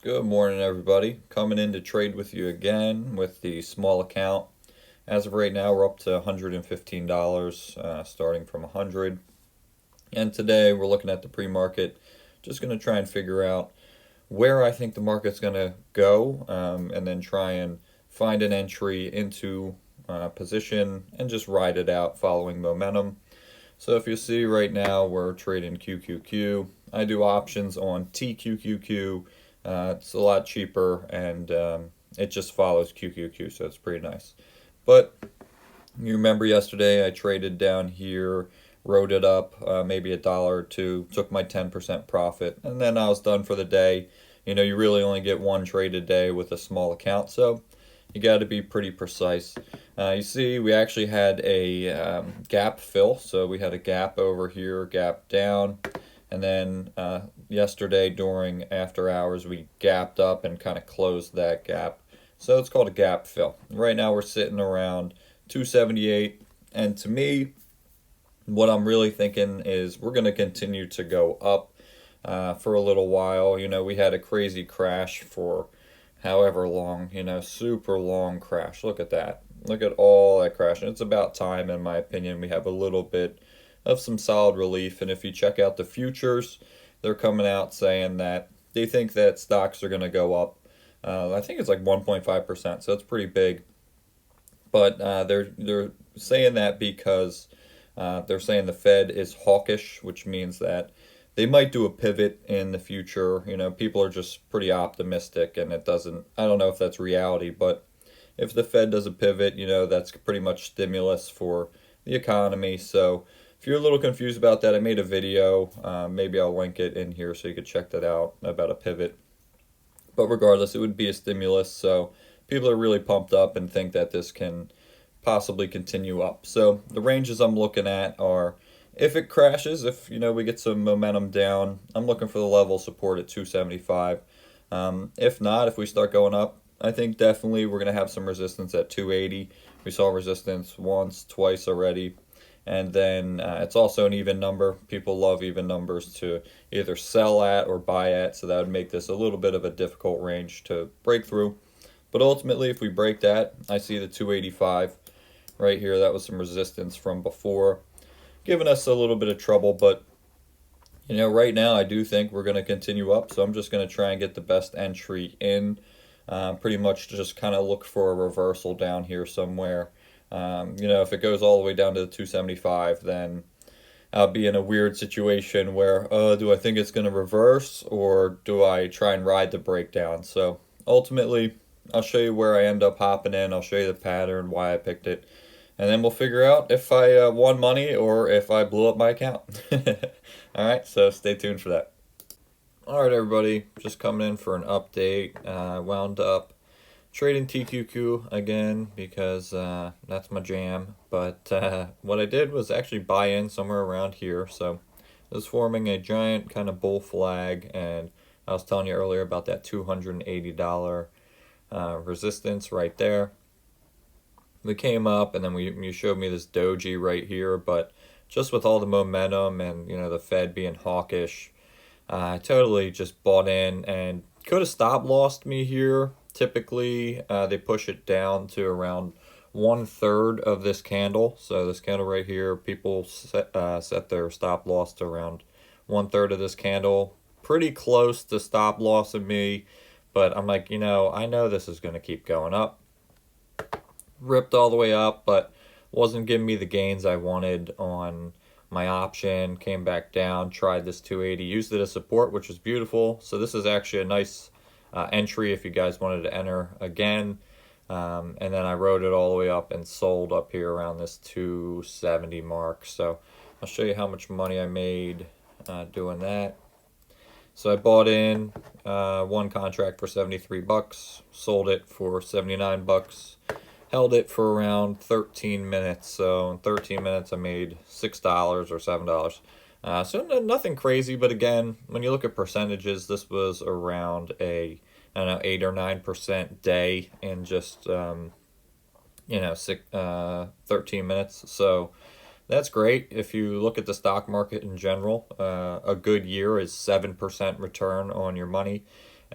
Good morning, everybody. Coming in to trade with you again with the small account. As of right now, we're up to $115, starting from 100. And today, we're looking at the pre-market. Just going to try and figure out where I think the market's going to go, and then try and find an entry into position and just ride it out following momentum. So if you see right now, we're trading QQQ. I do options on TQQQ. It's a lot cheaper, and it just follows QQQ, so it's pretty nice. But you remember yesterday I traded down here, wrote it up maybe a dollar or two, took my 10% profit, and then I was done for the day. You really only get one trade a day with a small account, so you got to be pretty precise. You see, we actually had a gap fill, so we had a gap over here, gap down, and then yesterday during after hours we gapped up and kind of closed that gap. So it's called a gap fill. Right now we're sitting around 278, and to me, what I'm really thinking is we're going to continue to go up for a little while. We had a crazy crash for however long, super long crash. Look at that. Look at all that crash. And it's about time, in my opinion, we have a little bit of some solid relief. And if you check out the futures, they're coming out saying that they think that stocks are going to go up. I think it's like 1.5%, so it's pretty big. But they're saying that because they're saying the Fed is hawkish, which means that they might do a pivot in the future. People are just pretty optimistic, and it doesn't, I don't know if that's reality, but if the Fed does a pivot, that's pretty much stimulus for the economy. So if you're a little confused about that, I made a video. Maybe I'll link it in here so you could check that out about a pivot. But regardless, it would be a stimulus. So people are really pumped up and think that this can possibly continue up. So the ranges I'm looking at are, if it crashes, if we get some momentum down, I'm looking for the level support at 275. If not, if we start going up, I think definitely we're going to have some resistance at 280. We saw resistance once, twice already. And then it's also an even number. People love even numbers to either sell at or buy at, so that would make this a little bit of a difficult range to break through. But ultimately, if we break that, I see the 285 right here. That was some resistance from before, giving us a little bit of trouble. But right now I do think we're going to continue up, so I'm just going to try and get the best entry in. Pretty much just kind of look for a reversal down here somewhere. If it goes all the way down to the 275, then I'll be in a weird situation where, do I think it's going to reverse, or do I try and ride the breakdown? So ultimately, I'll show you where I end up hopping in. I'll show you the pattern, why I picked it, and then we'll figure out if I won money or if I blew up my account. All right, so stay tuned for that. All right, everybody, just coming in for an update. Wound up trading TQQ again because that's my jam. But what I did was actually buy in somewhere around here. So it was forming a giant kind of bull flag, and I was telling you earlier about that $280 resistance right there. We came up, and then you showed me this doji right here, but just with all the momentum and the Fed being hawkish, I totally just bought in and could have stop lost me here. Typically, they push it down to around 1/3 of this candle. So this candle right here, people set their stop loss to around 1/3 of this candle. Pretty close to stop loss of me, but I'm like, I know this is going to keep going up. Ripped all the way up, but wasn't giving me the gains I wanted on my option. Came back down, tried this 280, used it as support, which was beautiful. So this is actually a nice entry if you guys wanted to enter again. And then I rode it all the way up and sold up here around this 270 mark. So I'll show you how much money I made doing that. So I bought in one contract for 73 bucks, sold it for 79 bucks, held it for around 13 minutes. So in 13 minutes I made $6 or $7. So nothing crazy, but again, when you look at percentages, this was around a 8 or 9% day in just 13 minutes. So that's great. If you look at the stock market in general, a good year is 7% return on your money.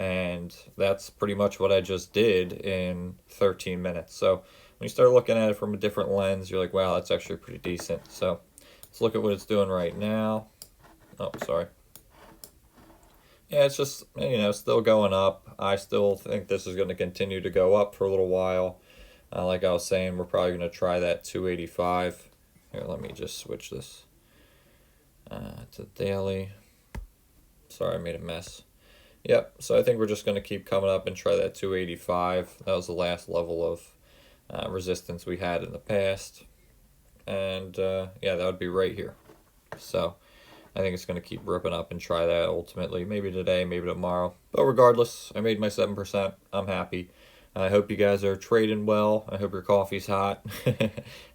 And that's pretty much what I just did in 13 minutes. So when you start looking at it from a different lens, you're like, wow, that's actually pretty decent. So let's look at what it's doing right now. Oh, sorry. Yeah, it's just, still going up. I still think this is going to continue to go up for a little while. Like I was saying, we're probably going to try that 285. Here, let me just switch this to daily. Sorry, I made a mess. Yep, so I think we're just going to keep coming up and try that 285. That was the last level of resistance we had in the past. And yeah, that would be right here. So I think it's going to keep ripping up and try that ultimately. Maybe today, maybe tomorrow. But regardless, I made my 7%. I'm happy. I hope you guys are trading well. I hope your coffee's hot.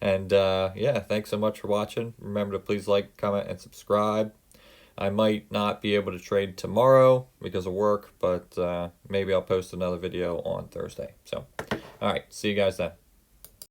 And yeah, thanks so much for watching. Remember to please like, comment, and subscribe. I might not be able to trade tomorrow because of work, but maybe I'll post another video on Thursday. So, all right, see you guys then.